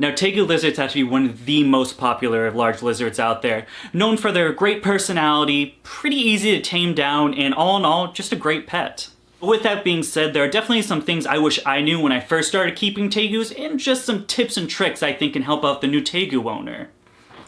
Now, Tegu lizards have to be one of the most popular of large lizards out there, known for their great personality, pretty easy to tame down, and all in all, just a great pet. With that being said, there are definitely some things I wish I knew when I first started keeping Tegus, and just some tips and tricks I think can help out the new Tegu owner.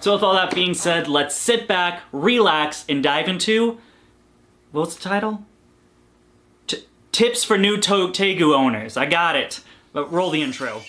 So with all that being said, let's sit back, relax, and dive into... what's the title? Tips for new Tegu owners. I got it. But roll the intro.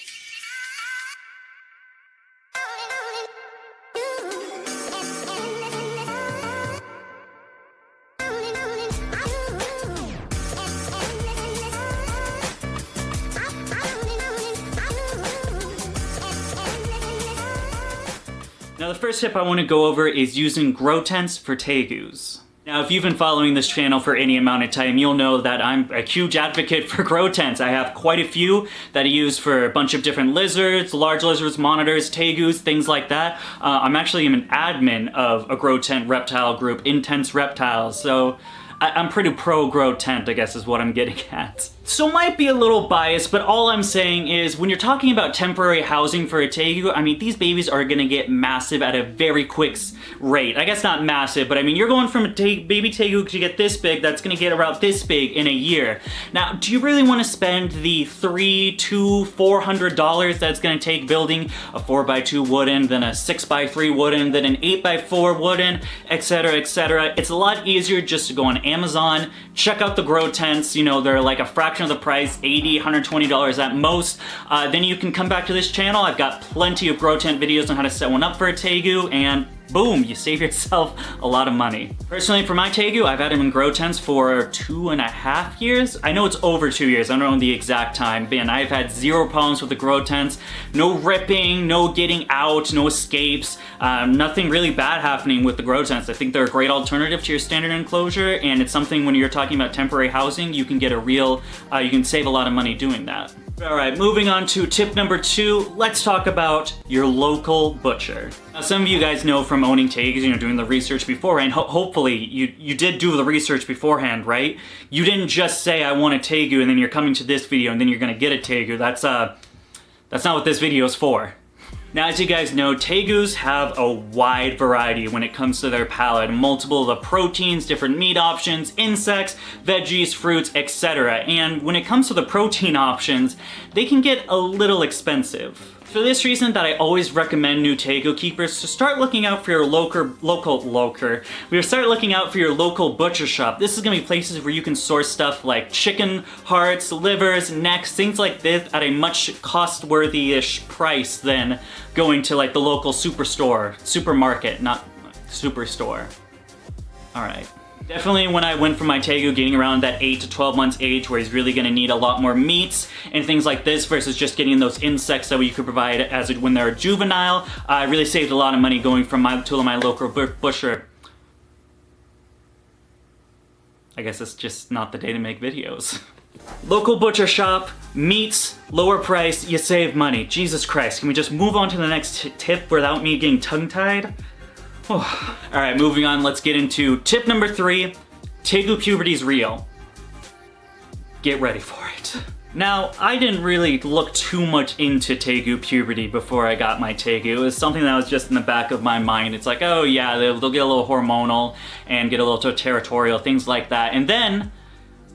Now the first tip I want to go over is using grow tents for Tegus. Now, if you've been following this channel for any amount of time, you'll know that I'm a huge advocate for grow tents. I have quite a few that I use for a bunch of different lizards, large lizards, monitors, tegus, things like that. I'm actually an admin of a grow tent reptile group, Intense Reptiles, so I'm pretty pro grow tent, I guess is what I'm getting at. So might be a little biased, but all I'm saying is when you're talking about temporary housing for a Tegu, I mean, these babies are gonna get massive at a very quick rate. I guess not massive, but I mean, you're going from a baby Tegu to get this big, that's gonna get about this big in a year. Now, do you really wanna spend the $300 to $400 that's gonna take building a 4x2 wooden, then a 6x3 wooden, then an 8x4 wooden, etc., etc.? It's a lot easier just to go on Amazon, check out the grow tents, you know, they're like a fraction of the price, $80, $120 at most. Then you can come back to this channel. I've got plenty of grow tent videos on how to set one up for a Tegu, and boom, you save yourself a lot of money. Personally, for my Tegu, I've had him in grow tents for 2.5 years. I know it's over 2 years, I don't know the exact time, but I've had zero problems with the grow tents. No ripping, no getting out, no escapes, nothing really bad happening with the grow tents. I think they're a great alternative to your standard enclosure, and it's something when you're talking about temporary housing, you can get a real, you can save a lot of money doing that. All right, moving on to tip number 2, let's talk about your local butcher. Now, some of you guys know from owning Tegus, you know, doing the research beforehand, hopefully you did do the research beforehand, right? You didn't just say, I want a Tegu, and then you're coming to this video, and then you're gonna get a Tegu. That's not what this video is for. Now, as you guys know, Tegus have a wide variety when it comes to their palate. Multiple of the proteins, different meat options, insects, veggies, fruits, etc. And when it comes to the protein options, they can get a little expensive. For this reason that I always recommend new Tegu keepers to start looking out for your start looking out for your local butcher shop. This is gonna be places where you can source stuff like chicken hearts, livers, necks, things like this at a much cost-worthy-ish price than going to like the local supermarket, not superstore. All right. Definitely when I went for my Tegu getting around that 8 to 12 months age where he's really gonna need a lot more meats and things like this versus just getting those insects that you could provide as when they're juvenile, I really saved a lot of money going from to my local butcher. I guess it's just not the day to make videos. Local butcher shop, meats, lower price, you save money. Jesus Christ, can we just move on to the next tip without me getting tongue-tied? Oh. All right, moving on, let's get into tip number 3, Tegu puberty's real. Get ready for it. Now, I didn't really look too much into Tegu puberty before I got my Tegu. It was something that was just in the back of my mind. It's like, oh yeah, they'll get a little hormonal and get a little territorial, things like that. And then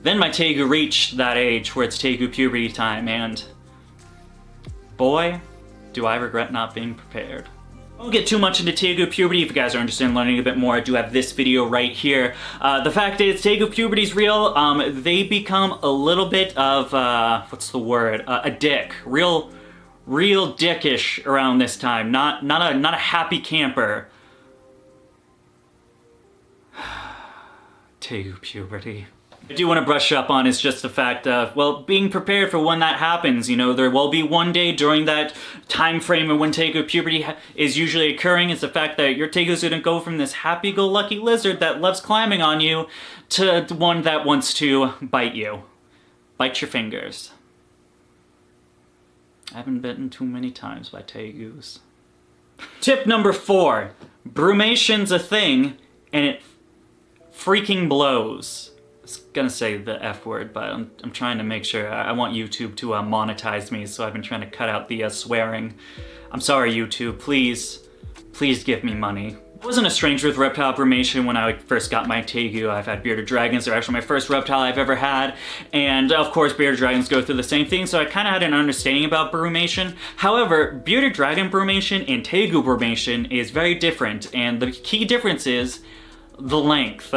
my Tegu reached that age where it's Tegu puberty time, and boy, do I regret not being prepared. I won't get too much into Tegu puberty. If you guys are interested in learning a bit more, I do have this video right here. The fact is, Tegu puberty's real. They become a little bit of, what's the word? A dick. Real dickish around this time. Not a happy camper. Tegu puberty. I do want to brush up on is just the fact of, well, being prepared for when that happens. You know, there will be one day during that time frame of when Tegu puberty is usually occurring. It's the fact that your Tegu's gonna go from this happy-go-lucky lizard that loves climbing on you to one that wants to bite you. Bite your fingers. I haven't been bitten too many times by Tegus. Tip number 4. Brumation's a thing, and it freaking blows. I was gonna say the F word, but I'm trying to make sure. I want YouTube to monetize me, so I've been trying to cut out the swearing. I'm sorry, YouTube, please give me money. I wasn't a stranger with reptile brumation when I first got my Tegu. I've had bearded dragons. They're actually my first reptile I've ever had. And of course, bearded dragons go through the same thing, so I kind of had an understanding about brumation. However, bearded dragon brumation and Tegu brumation is very different, and the key difference is the length.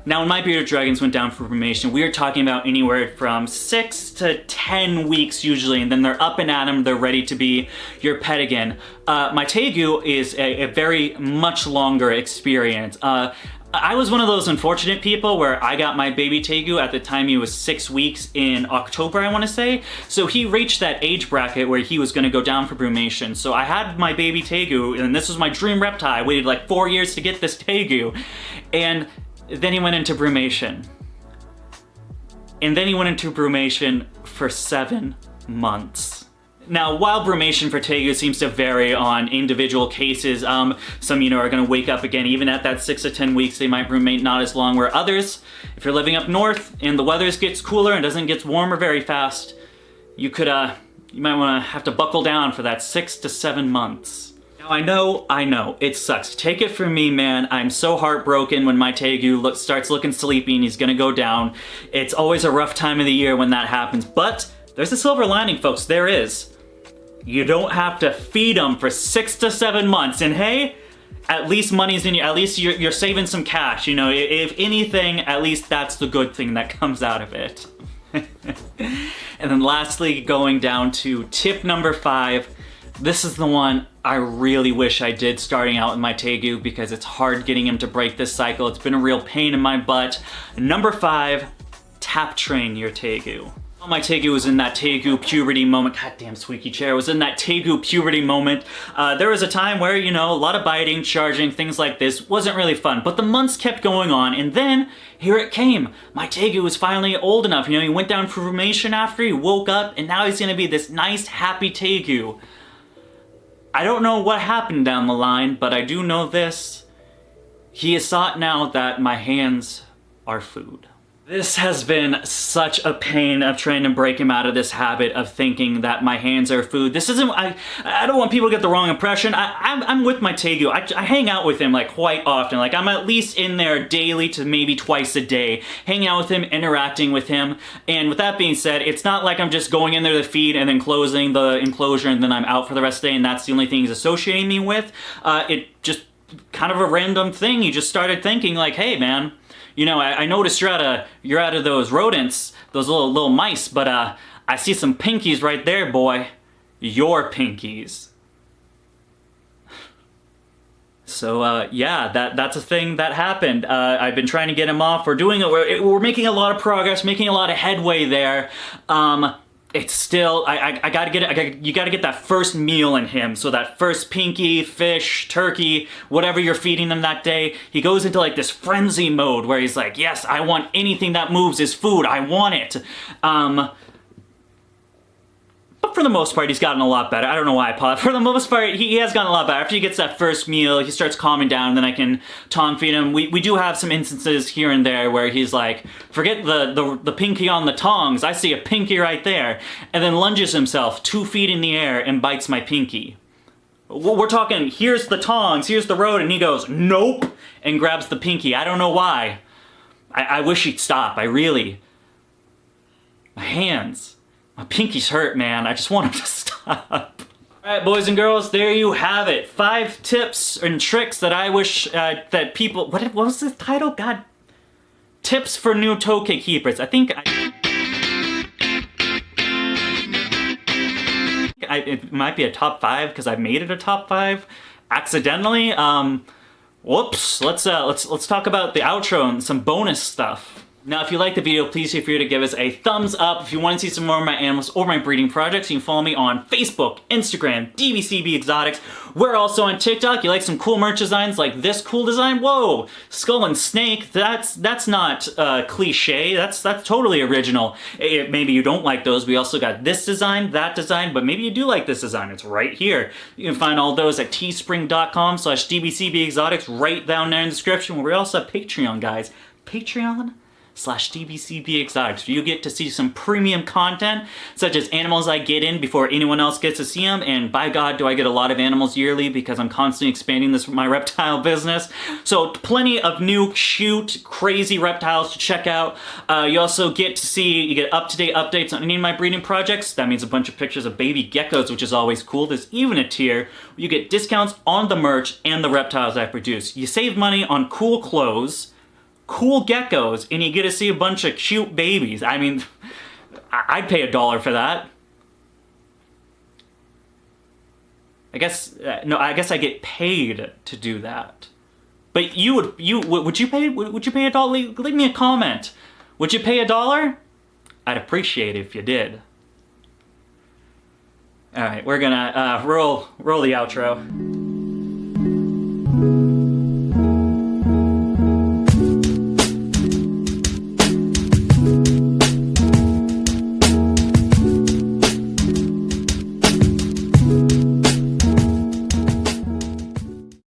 Now, when my bearded dragons went down for brumation, we were talking about anywhere from 6 to 10 weeks usually, and then they're up and at 'em, they're ready to be your pet again. My Tegu is a very much longer experience. I was one of those unfortunate people where I got my baby Tegu at the time he was 6 weeks in October, I want to say. So he reached that age bracket where he was going to go down for brumation. So I had my baby Tegu, and this was my dream reptile. I waited like 4 years to get this Tegu. And then he went into brumation. And then he went into brumation for 7 months. Now, while brumation for Tegu seems to vary on individual cases, some, are gonna wake up again, even at that 6 to 10 weeks, they might brumate not as long, where others, if you're living up north and the weather gets cooler and doesn't get warmer very fast, you might wanna have to buckle down for that 6 to 7 months. Now, I know, it sucks. Take it from me, man. I'm so heartbroken when my Tegu starts looking sleepy and he's gonna go down. It's always a rough time of the year when that happens, but there's a silver lining, folks. There is. You don't have to feed them for 6 to 7 months, and hey, at least money's in you. At least you're saving some cash. If anything, at least that's the good thing that comes out of it. And then lastly, going down to tip number 5. This is the one I really wish I did starting out with my Tegu, because it's hard getting him to break this cycle. It's been a real pain in my butt. Number 5, tap train your Tegu. My Tegu was in that Tegu puberty moment. Goddamn squeaky chair. Was in that Tegu puberty moment. There was a time where, a lot of biting, charging, things like this wasn't really fun. But the months kept going on, and then here it came. My Tegu was finally old enough. He went down for brumation after, he woke up, and now he's gonna be this nice, happy Tegu. I don't know what happened down the line, but I do know this. He has thought now that my hands are food. This has been such a pain of trying to break him out of this habit of thinking that my hands are food. This isn't, I don't want people to get the wrong impression. I'm with my Tegu. I hang out with him quite often. I'm at least in there daily to maybe twice a day, hanging out with him, interacting with him. And with that being said, it's not like I'm just going in there to feed and then closing the enclosure and then I'm out for the rest of the day and that's the only thing he's associating me with. It just kind of a random thing. He just started thinking hey man, I noticed you're out of those rodents, those little mice, but I see some pinkies right there, boy. Your pinkies. So yeah, that's a thing that happened. I've been trying to get him off. We're making a lot of progress, making a lot of headway there. It's still, you gotta get that first meal in him. So that first pinky, fish, turkey, whatever you're feeding him that day, he goes into this frenzy mode where he's like, yes, I want anything that moves is food, I want it. But for the most part, he's gotten a lot better. I don't know why I paused. For the most part, he has gotten a lot better. After he gets that first meal, he starts calming down, and then I can tongue feed him. We do have some instances here and there where he's like, forget the pinky on the tongs, I see a pinky right there, and then lunges himself 2 feet in the air and bites my pinky. We're talking, here's the tongs, here's the road, and he goes, nope, and grabs the pinky. I don't know why. I wish he'd stop, my hands. My pinkies hurt, man. I just want him to stop. Alright, boys and girls, there you have it. 5 tips and tricks that I wish that people... What was the title? God. Tips for new Tokay keepers. I think it might be a top 5 because I made it a top 5 accidentally. Whoops. Let's talk about the outro and some bonus stuff. Now, if you liked the video, please feel free to give us a thumbs up. If you want to see some more of my animals or my breeding projects, you can follow me on Facebook, Instagram, DBCB Exotics. We're also on TikTok. You like some cool merch designs like this cool design? Whoa! Skull and snake, that's not cliche. That's totally original. Maybe you don't like those. We also got this design, that design, but maybe you do like this design. It's right here. You can find all those at teespring.com/DBCB Exotics right down there in the description, where we also have Patreon, guys. Patreon? patreon.com/dbcb exotics, where you get to see some premium content, such as animals I get in before anyone else gets to see them, and by God, do I get a lot of animals yearly because I'm constantly expanding my reptile business. So plenty of new, cute, crazy reptiles to check out. You also get to see, you get up-to-date updates on any of my breeding projects. That means a bunch of pictures of baby geckos, which is always cool. There's even a tier where you get discounts on the merch and the reptiles I produce. You save money on cool clothes, cool geckos, and you get to see a bunch of cute babies. I mean, I'd pay $1 for that. I guess, no, I guess I get paid to do that. But would you pay $1? Leave me a comment. Would you pay $1? I'd appreciate it if you did. All right, we're gonna roll the outro.